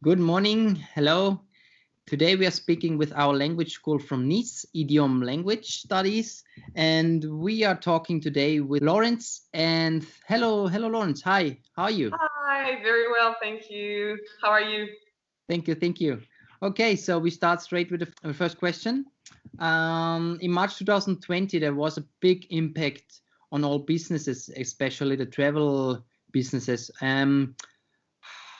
Good morning. Hello. Today we are speaking with our language school from Nice, Idiom Language Studies, and we are talking today with Laurence. And hello, Laurence. Hi. How are you? Hi, very well, thank you. How are you? Thank you. Okay, so we start straight with the first question. In March 2020, there was a big impact on all businesses, especially the travel businesses.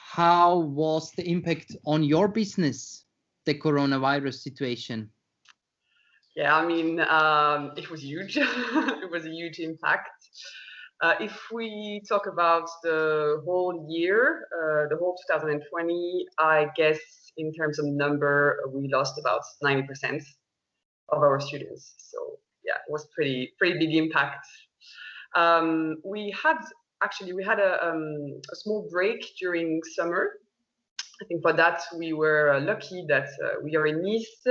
How was the impact on your business, the coronavirus situation? Yeah, I mean, it was huge. It was a huge impact. If we talk about the whole year, the whole 2020, I guess in terms of number, we lost about 90% of our students. So yeah, it was pretty big impact. We had a small break during summer. I think for that we were lucky that we are in Nice.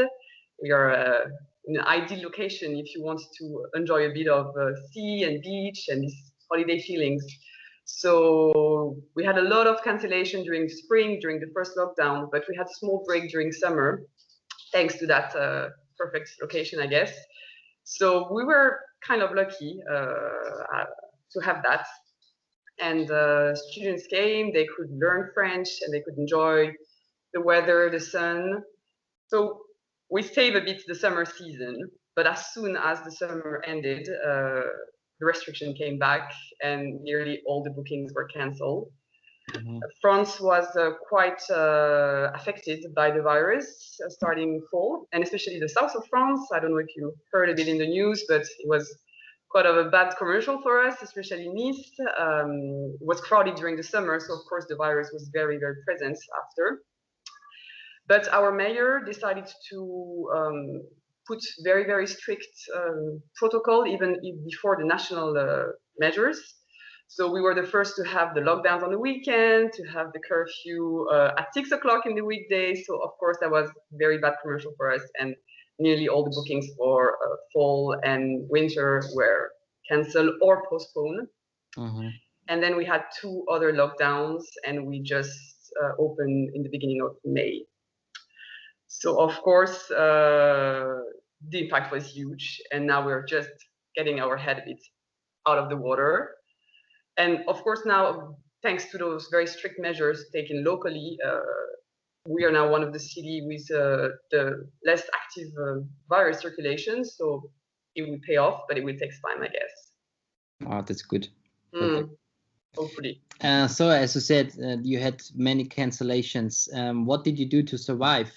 We are in an ideal location if you want to enjoy a bit of sea and beach and these holiday feelings. So we had a lot of cancellation during spring, during the first lockdown, but we had a small break during summer, thanks to that perfect location, I guess. So we were kind of lucky to have that. And students came, they could learn French and they could enjoy the weather, the sun. So we saved a bit the summer season, but as soon as the summer ended, the restriction came back and nearly all the bookings were cancelled. Mm-hmm. France was quite affected by the virus starting fall, and especially the south of France. I don't know if you heard a bit in the news, but it was quite of a bad commercial for us, especially Nice. It was crowded during the summer, so of course the virus was very present after. But our mayor decided to put very strict protocol even before the national measures. So we were the first to have the lockdowns on the weekend, to have the curfew at 6 o'clock in the weekdays. So of course that was very bad commercial for us, and nearly all the bookings for fall and winter were cancelled or postponed. Mm-hmm. And then we had 2 other lockdowns, and we just opened in the beginning of May. So of course, the impact was huge, and now we're just getting our head a bit out of the water. And of course now, thanks to those very strict measures taken locally, we are now one of the cities with the less active virus circulation. So it will pay off, but it will take time, I guess. Oh, that's good. Hopefully. So as you said, you had many cancellations. What did you do to survive?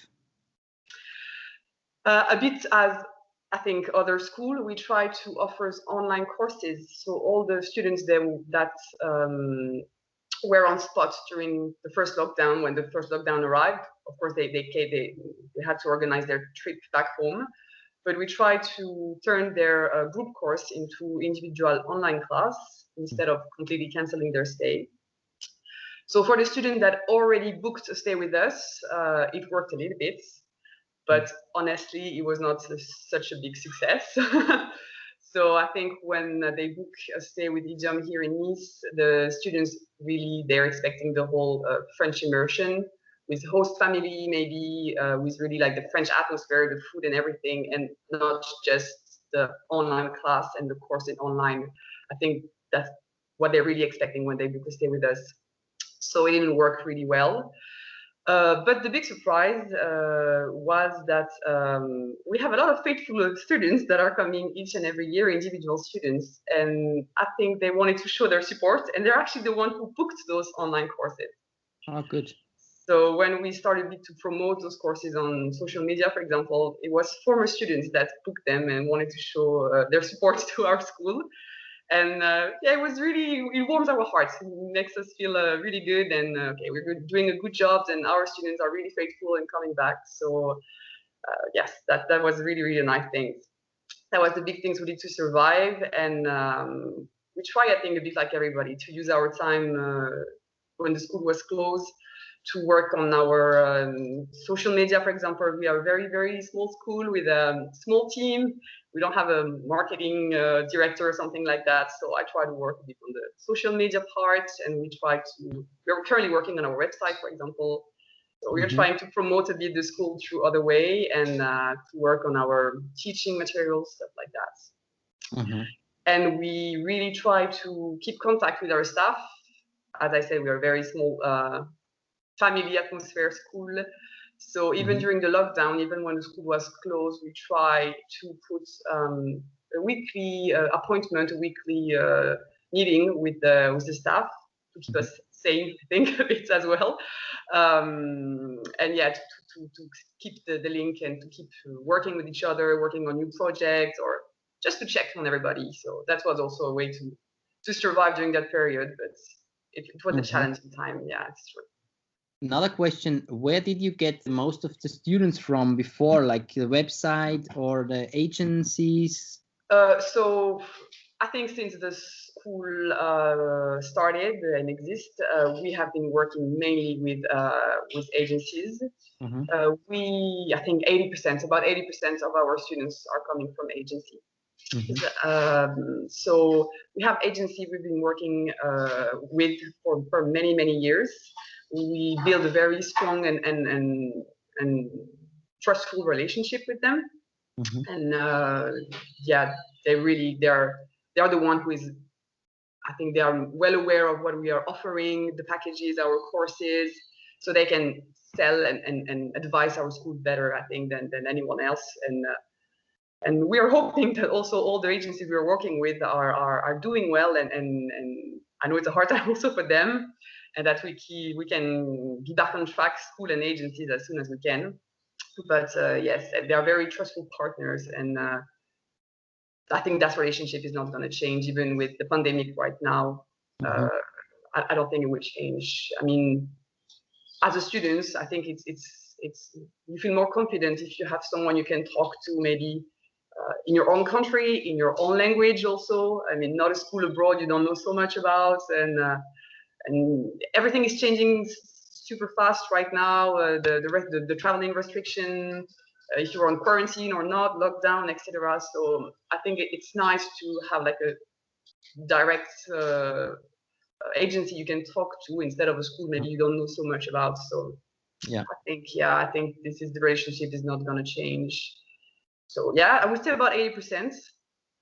A bit as I think other schools, we try to offer online courses. So all the students that were on spot during the first lockdown, when the first lockdown arrived, of course they had to organize their trip back home. But we try to turn their group course into individual online class instead of completely canceling their stay. So for the student that already booked a stay with us, it worked a little bit. But honestly, it was not such a big success. So I think when they book a stay with Idiom here in Nice, the students really, they're expecting the whole French immersion with host family, maybe with really like the French atmosphere, the food and everything, and not just the online class and the course in online. I think that's what they're really expecting when they book a stay with us. So it didn't work really well. But the big surprise was that we have a lot of faithful students that are coming each and every year, individual students, and I think they wanted to show their support, and they're actually the ones who booked those online courses. Oh, good. So when we started to promote those courses on social media, for example, it was former students that booked them and wanted to show their support to our school. And yeah, it warms our hearts. It makes us feel really good, and okay, we're doing a good job, and our students are really faithful and coming back. So yes, that was really a nice thing. That was the big things we did to survive, and we try, I think, a bit like everybody, to use our time when the school was closed to work on our social media. For example, we are a very small school with a small team. We don't have a marketing director or something like that. So I try to work a bit on the social media part, and we're currently working on our website, for example. So we are trying to promote a bit the school through other way and to work on our teaching materials, stuff like that. And we really try to keep contact with our staff. As I said, we are a very small family atmosphere school. So even during the lockdown, even when the school was closed, we try to put a weekly appointment, a weekly meeting with the staff to keep us sane, I think, a bit as well. And yeah, to keep the link and to keep working with each other, working on new projects, or just to check on everybody. So that was also a way to survive during that period, but it was a challenging time. Yeah, it's true. Another question, where did you get most of the students from before, like the website or the agencies? So I think since the school started and exists, we have been working mainly with agencies. I think 80%, about 80% of our students are coming from agency. So we have agency we've been working with for many years. We build a very strong and trustful relationship with them. And yeah, they are the one who is, I think they are well aware of what we are offering, the packages, our courses, so they can sell and advise our school better, I think, than anyone else. And we are hoping that also all the agencies we are working with are doing well, and I know it's a hard time also for them, and that we can be back on track, school and agencies, as soon as we can. But yes, they are very trustful partners, and I think that relationship is not going to change even with the pandemic right now. I don't think it will change. I mean, as a student, I think it's you feel more confident if you have someone you can talk to, maybe in your own country, in your own language also. I mean, not a school abroad you don't know so much about, and everything is changing super fast right now. The traveling restriction, if you're on quarantine or not, lockdown, etc. So I think it's nice to have like a direct agency you can talk to instead of a school maybe you don't know so much about. So yeah, I think this is the relationship is not going to change. So yeah, I would say about 80%,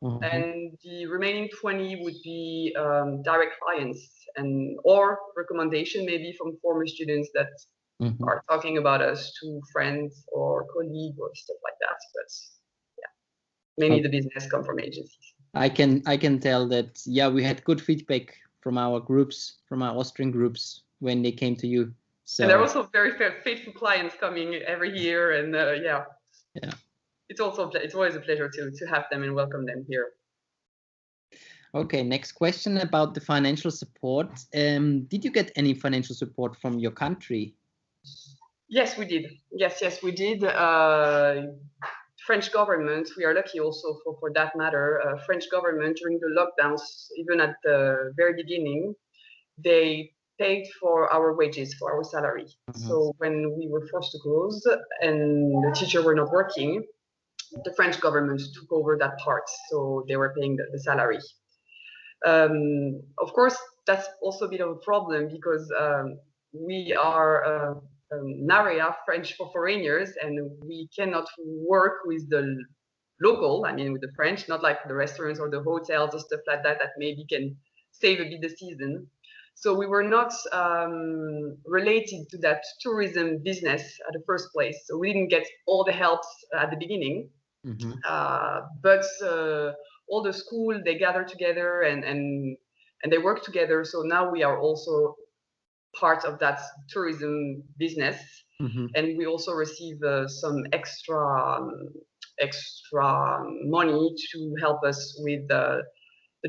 and the remaining 20 would be direct clients and or recommendation maybe from former students that are talking about us to friends or colleagues or stuff like that. But yeah, mainly the business come from agencies. I can tell that, yeah, we had good feedback from our groups, from our Austrian groups when they came to you. So, and there are also very faithful clients coming every year, and yeah, it's always a pleasure to have them and welcome them here. Okay, next question about the financial support. Did you get any financial support from your country? Yes, we did. Yes, we did. French government, we are lucky also for that matter. French government during the lockdowns, even at the very beginning, they paid for our wages, for our salary. So when we were forced to close and the teachers were not working, the French government took over that part. So they were paying the salary. Of course, that's also a bit of a problem because we are an area French for foreigners, and we cannot work with the local, I mean with the French, not like the restaurants or the hotels or stuff like that maybe can save a bit the season. So we were not related to that tourism business at the first place. So we didn't get all the helps at the beginning. But all the school, they gather together and they work together. So now we are also part of that tourism business, and we also receive some extra money to help us with the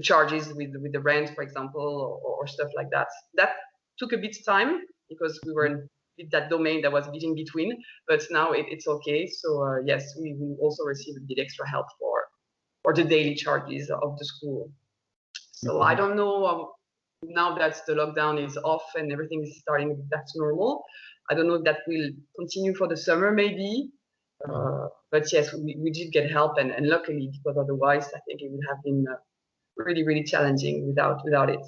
charges with the rent, for example, or stuff like that. That took a bit of time because we were in that domain that was a bit in between, but now it's okay. So yes, we also receive a bit extra help for the daily charges of the school. So I don't know, now that the lockdown is off and everything is starting back to normal, I don't know if that will continue for the summer maybe. But yes, we did get help, and luckily, because otherwise I think it would have been really challenging without it.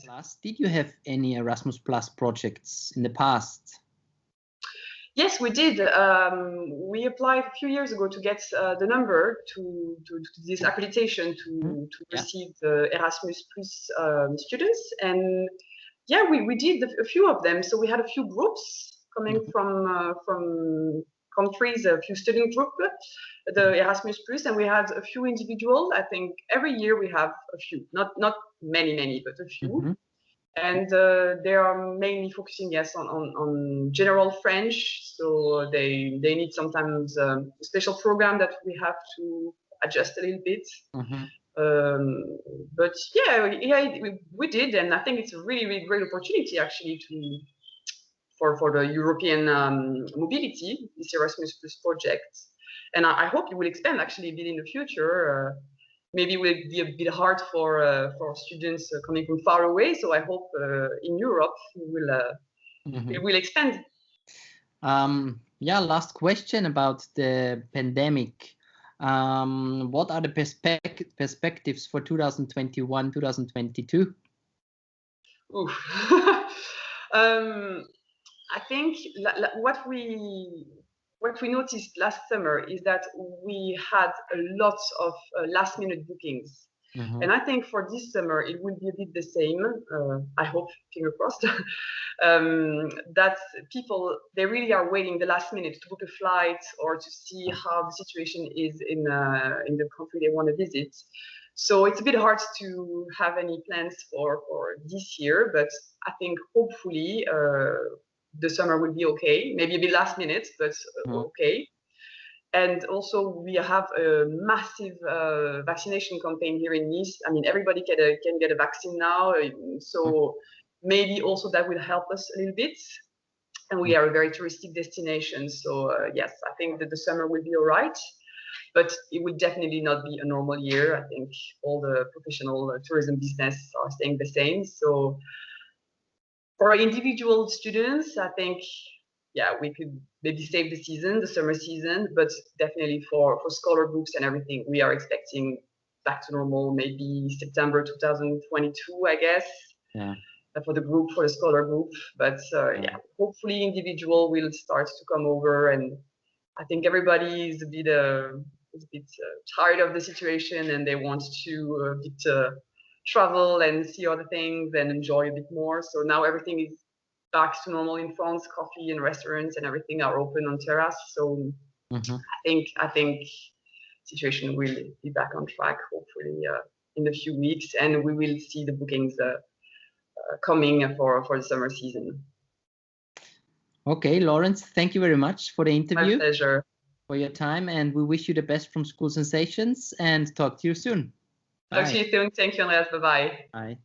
Did you have any Erasmus Plus projects in the past? Yes, we did. We applied a few years ago to get the number to this accreditation to Yeah. receive the Erasmus Plus students, and yeah, we did a few of them. So we had a few groups coming from countries, a few student group, the Erasmus Plus, and we had a few individual. I think every year we have a few, not many, but a few. And they are mainly focusing, yes, on general French. So they need sometimes a special program that we have to adjust a little bit. But yeah, we did, and I think it's a really great opportunity actually for the European mobility, this Erasmus Plus project. And I hope it will expand actually a bit in the future. Maybe it will be a bit hard for students coming from far away. So I hope in Europe it will expand. Yeah, last question about the pandemic. What are the perspectives for 2021, 2022? I think what we noticed last summer is that we had a lot of last-minute bookings. And I think for this summer, it will be a bit the same. I hope, finger crossed, that people, they really are waiting the last minute to book a flight or to see how the situation is in the country they want to visit. So it's a bit hard to have any plans for this year, but I think hopefully the summer will be okay. Maybe a bit last minute, but okay. And also we have a massive vaccination campaign here in Nice. I mean, everybody can get a vaccine now. So maybe also that will help us a little bit. And we are a very touristic destination. So yes, I think that the summer will be all right. But it will definitely not be a normal year. I think all the professional tourism business are staying the same. So for individual students, I think, yeah, we could maybe save the season, the summer season, but definitely for scholar groups and everything, we are expecting back to normal, maybe September 2022, I guess. Yeah. For the group, for the scholar group. But yeah, hopefully individual will start to come over, and I think everybody is a bit tired of the situation, and they want to travel and see other things and enjoy a bit more. So now everything is back to normal in France. Coffee and restaurants and everything are open on terrace. So I think situation will be back on track hopefully in a few weeks, and we will see the bookings coming for the summer season. Okay, Laurence, thank you very much for the interview. My pleasure. For your time, and we wish you the best from School Sensations, and talk to you soon. Talk to you soon. Thank you, Andreas. Bye-bye. Bye.